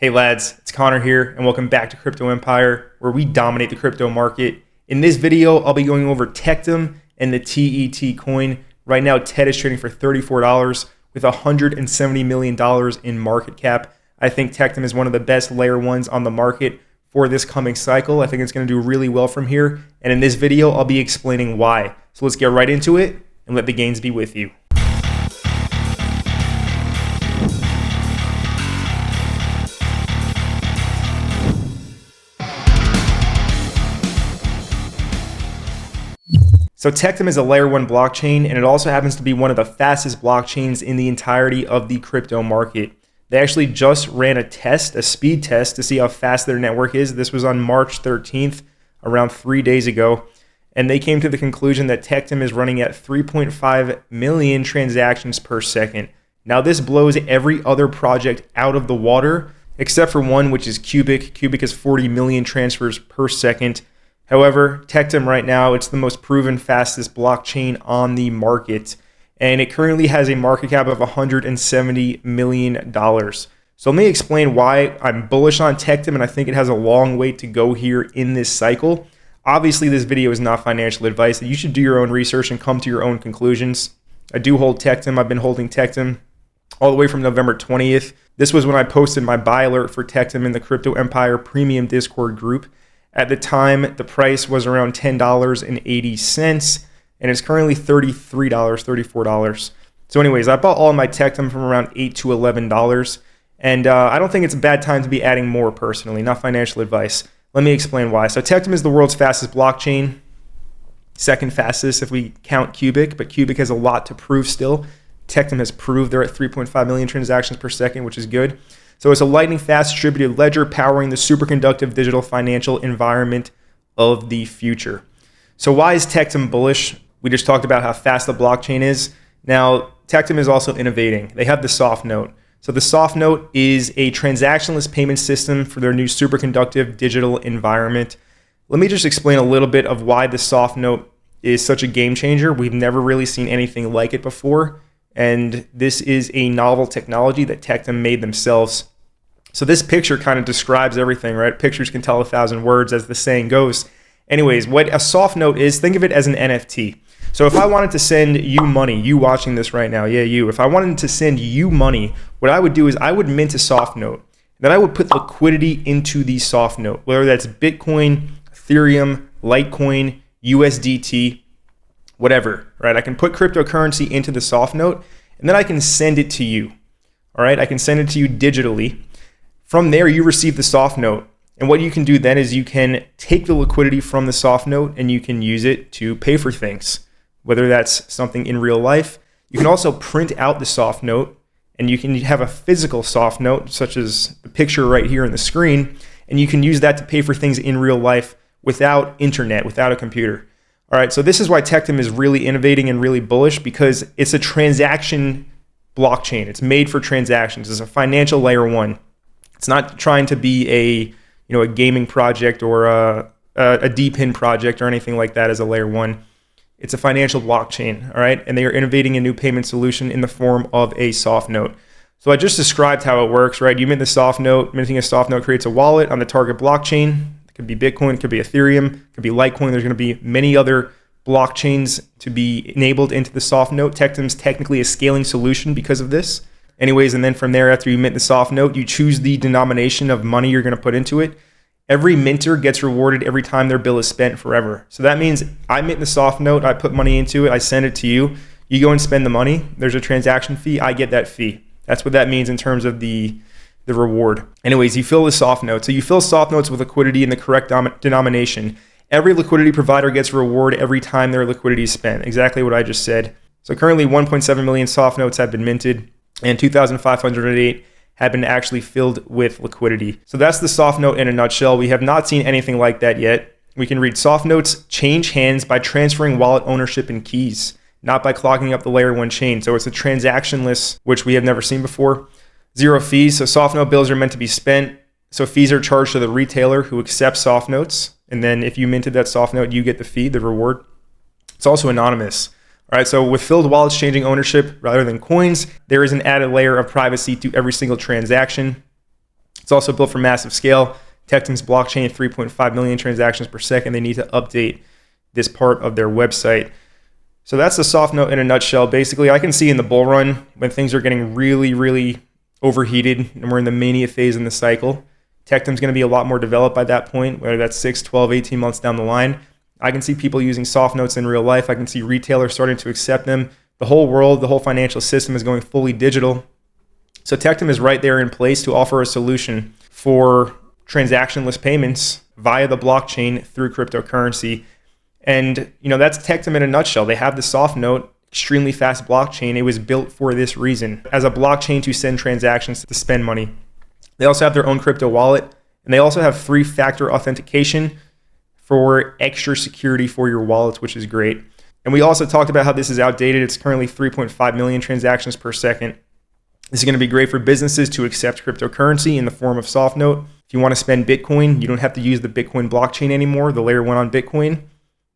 Hey lads, it's Connor here, and welcome back to Crypto Empire, where we dominate the crypto market. In this video, I'll be going over Tectum and the TET coin. Right now, TET is trading for $34 with $170 million in market cap. I think Tectum is one of the best layer ones on the market for this coming cycle. I think it's going to do really well from here, and in this video, I'll be explaining why. So let's get right into it and let the gains be with you. So Tectum is a layer 1 blockchain, and it also happens to be one of the fastest blockchains in the entirety of the crypto market. They actually just ran a test, a speed test, to see how fast their network is. This was on March 13th, around 3 days ago, and they came to the conclusion that Tectum is running at 3.5 million transactions per second. Now this blows every other project out of the water, except for one, which is Cubic. Cubic is 40 million transfers per second. However, Tectum right now, it's the most proven fastest blockchain on the market, and it currently has a market cap of $170 million. So let me explain why I'm bullish on Tectum, and I think it has a long way to go here in this cycle. Obviously, this video is not financial advice. You should do your own research and come to your own conclusions. I do hold Tectum. I've been holding Tectum all the way from November 20th. This was when I posted my buy alert for Tectum in the Crypto Empire Premium Discord group. At the time, the price was around $10.80, and it's currently $33, $34. So anyways, I bought all of my Tectum from around $8 to $11, and I don't think it's a bad time to be adding more personally, not financial advice. Let me explain why. So Tectum is the world's fastest blockchain, second fastest if we count Cubic, but Cubic has a lot to prove still. Tectum has proved they're at 3.5 million transactions per second, which is good. So it's a lightning-fast distributed ledger powering the superconductive digital financial environment of the future. So why is Tectum bullish? We just talked about how fast the blockchain is. Now, Tectum is also innovating. They have the Softnote. So the Softnote is a transactionless payment system for their new superconductive digital environment. Let me just explain a little bit of why the Softnote is such a game changer. We've never really seen anything like it before. And this is a novel technology that Tectum made themselves. So this picture kind of describes everything, right? Pictures can tell 1,000 words, as the saying goes. Anyways, what a Softnote is, think of it as an NFT. So if I wanted to send you money, you watching this right now, yeah, you. If I wanted to send you money, what I would do is I would mint a Softnote. Then I would put liquidity into the Softnote, whether that's Bitcoin, Ethereum, Litecoin, USDT, whatever, right? I can put cryptocurrency into the Softnote, and then I can send it to you, all right? I can send it to you digitally. From there, you receive the Softnote, and what you can do then is you can take the liquidity from the Softnote and you can use it to pay for things, whether that's something in real life. You can also print out the Softnote, and you can have a physical Softnote, such as the picture right here on the screen, and you can use that to pay for things in real life without internet, without a computer. All right, so this is why Tectum is really innovating and really bullish, because it's a transaction blockchain. It's made for transactions. It's a financial layer 1. It's not trying to be a gaming project or a D-pin project or anything like that as a layer 1. It's a financial blockchain, all right? And they are innovating a new payment solution in the form of a Softnote. So I just described how it works, right? You mint the Softnote. Minting a Softnote creates a wallet on the target blockchain. It could be Bitcoin, it could be Ethereum, it could be Litecoin. There's going to be many other blockchains to be enabled into the Softnote. Tectum's technically a scaling solution because of this. Anyways, and then from there, after you mint the Softnote, you choose the denomination of money you're going to put into it. Every minter gets rewarded every time their bill is spent forever. So that means I mint the Softnote, I put money into it, I send it to you. You go and spend the money. There's a transaction fee. I get that fee. That's what that means in terms of the reward. Anyways, you fill the Softnote. So you fill Softnotes with liquidity in the correct denomination. Every liquidity provider gets a reward every time their liquidity is spent. Exactly what I just said. So currently 1.7 million Softnotes have been minted, and 2,508 have been actually filled with liquidity. So that's the Softnote in a nutshell. We have not seen anything like that yet. We can read Softnotes change hands by transferring wallet ownership and keys, not by clogging up the layer 1 chain. So it's a transactionless, which we have never seen before. Zero fees. So Softnote bills are meant to be spent. So fees are charged to the retailer who accepts Softnotes. And then if you minted that Softnote, you get the fee, the reward. It's also anonymous. All right, so with filled wallets changing ownership rather than coins, there is an added layer of privacy to every single transaction. It's also built for massive scale. Tectum's blockchain, 3.5 million transactions per second. They need to update this part of their website. So that's the Softnote in a nutshell. Basically, I can see in the bull run when things are getting really, really overheated and we're in the mania phase in the cycle, Tectum's going to be a lot more developed by that point, whether that's 6, 12, 18 months down the line. I can see people using Softnotes in real life. I can see retailers starting to accept them. The whole world, the whole financial system is going fully digital. So Tectum is right there in place to offer a solution for transactionless payments via the blockchain through cryptocurrency. And, that's Tectum in a nutshell. They have the Softnote, extremely fast blockchain. It was built for this reason, as a blockchain to send transactions to spend money. They also have their own crypto wallet, and they also have 3-factor authentication for extra security for your wallets, which is great. And we also talked about how this is outdated. It's currently 3.5 million transactions per second. This is going to be great for businesses to accept cryptocurrency in the form of Softnote. If you want to spend Bitcoin, you don't have to use the Bitcoin blockchain anymore, the Layer-1 on Bitcoin.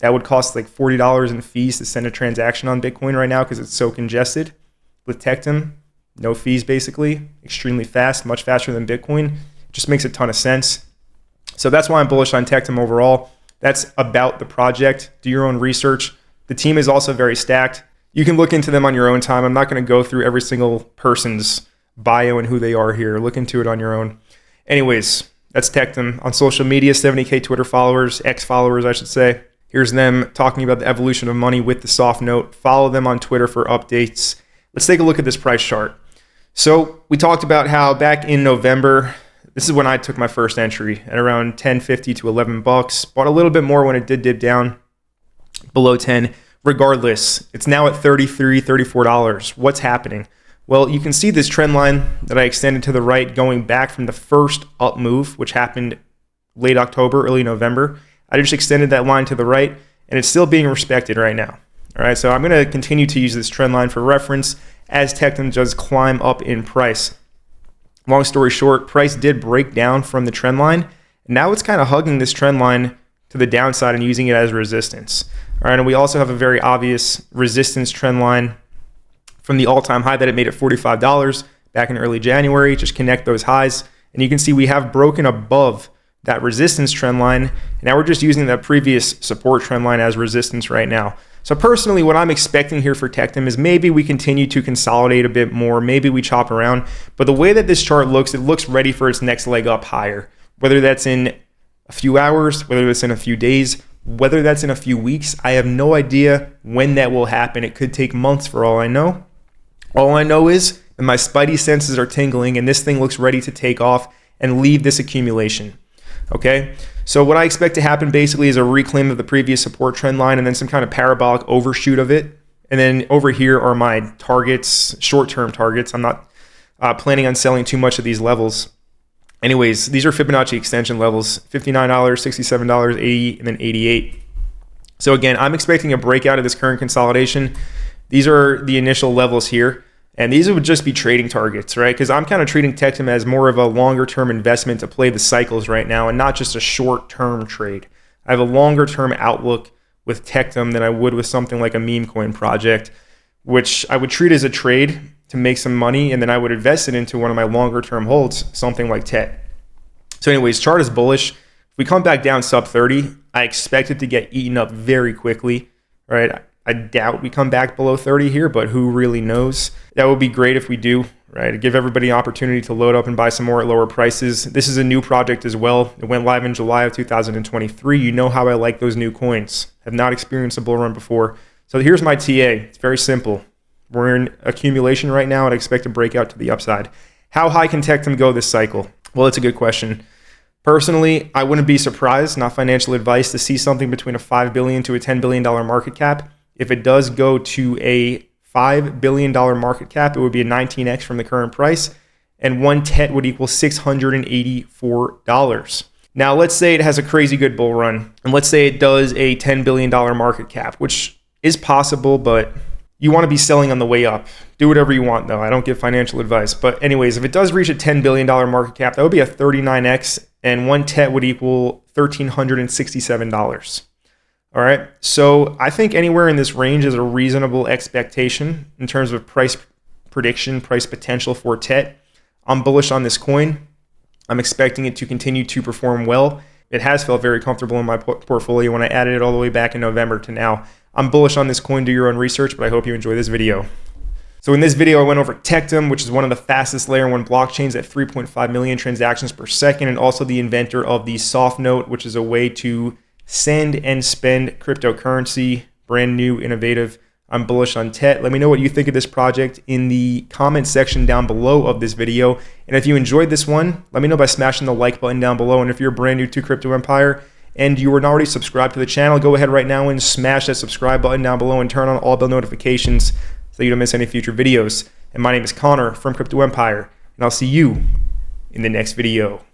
That would cost like $40 in fees to send a transaction on Bitcoin right now because it's so congested. With Tectum, no fees basically, extremely fast, much faster than Bitcoin. It just makes a ton of sense. So that's why I'm bullish on Tectum overall. That's about the project. Do your own research. The team is also very stacked. You can look into them on your own time. I'm not going to go through every single person's bio and who they are here. Look into it on your own. Anyways, that's Tectum. On social media, 70K Twitter followers, X followers, I should say. Here's them talking about the evolution of money with the Softnote. Follow them on Twitter for updates. Let's take a look at this price chart. So we talked about how back in November, this is when I took my first entry at around $10.50 to $11. Bought a little bit more when it did dip down below 10. Regardless, it's now at $33, $34. What's happening? Well, you can see this trend line that I extended to the right going back from the first up move, which happened late October, early November. I just extended that line to the right, and it's still being respected right now. All right, so I'm going to continue to use this trend line for reference as Tectum does climb up in price. Long story short, price did break down from the trend line. Now it's kind of hugging this trend line to the downside and using it as resistance. All right, and we also have a very obvious resistance trend line from the all-time high that it made at $45 back in early January. Just connect those highs, and you can see we have broken above that resistance trend line. And now we're just using that previous support trend line as resistance right now. So personally, what I'm expecting here for Tectum is maybe we continue to consolidate a bit more. Maybe we chop around. But the way that this chart looks, it looks ready for its next leg up higher. Whether that's in a few hours, whether that's in a few days, whether that's in a few weeks, I have no idea when that will happen. It could take months for all I know. All I know is that my spidey senses are tingling and this thing looks ready to take off and leave this accumulation. Okay, so what I expect to happen basically is a reclaim of the previous support trend line and then some kind of parabolic overshoot of it. And then over here are my targets, short-term targets. I'm not planning on selling too much of these levels. Anyways, these are Fibonacci extension levels, $59, $67, $80, and then $88. So again, I'm expecting a breakout of this current consolidation. These are the initial levels here. And these would just be trading targets, right? Because I'm kind of treating Tectum as more of a longer-term investment to play the cycles right now and not just a short-term trade. I have a longer-term outlook with Tectum than I would with something like a meme coin project, which I would treat as a trade to make some money, and then I would invest it into one of my longer-term holds, something like TET. So anyways, chart is bullish. If we come back down sub 30, I expect it to get eaten up very quickly, right? I doubt we come back below 30 here, but who really knows? That would be great if we do, right? To give everybody an opportunity to load up and buy some more at lower prices. This is a new project as well. It went live in July of 2023. You know how I like those new coins. Have not experienced a bull run before. So here's my TA. It's very simple. We're in accumulation right now and I expect to break out to the upside. How high can Tectum go this cycle? Well, it's a good question. Personally, I wouldn't be surprised, not financial advice, to see something between a $5 billion to a $10 billion market cap. If it does go to a $5 billion market cap, it would be a 19x from the current price, and one TET would equal $684. Now, let's say it has a crazy good bull run, and let's say it does a $10 billion market cap, which is possible, but you want to be selling on the way up. Do whatever you want, though. I don't give financial advice. But anyways, if it does reach a $10 billion market cap, that would be a 39x, and one TET would equal $1,367. All right, so I think anywhere in this range is a reasonable expectation in terms of price prediction, price potential for TET. I'm bullish on this coin. I'm expecting it to continue to perform well. It has felt very comfortable in my portfolio when I added it all the way back in November to now. I'm bullish on this coin. Do your own research, but I hope you enjoy this video. So in this video, I went over Tectum, which is one of the fastest layer 1 blockchains at 3.5 million transactions per second, and also the inventor of the Softnote, which is a way to send and spend cryptocurrency. Brand new, innovative. I'm bullish on TET. Let me know what you think of this project in the comment section down below of this video. And if you enjoyed this one, let me know by smashing the like button down below. And if you're brand new to Crypto Empire and you are not already subscribed to the channel, go ahead right now and smash that subscribe button down below and turn on all bell notifications so you don't miss any future videos. And my name is Connor from Crypto Empire, and I'll see you in the next video.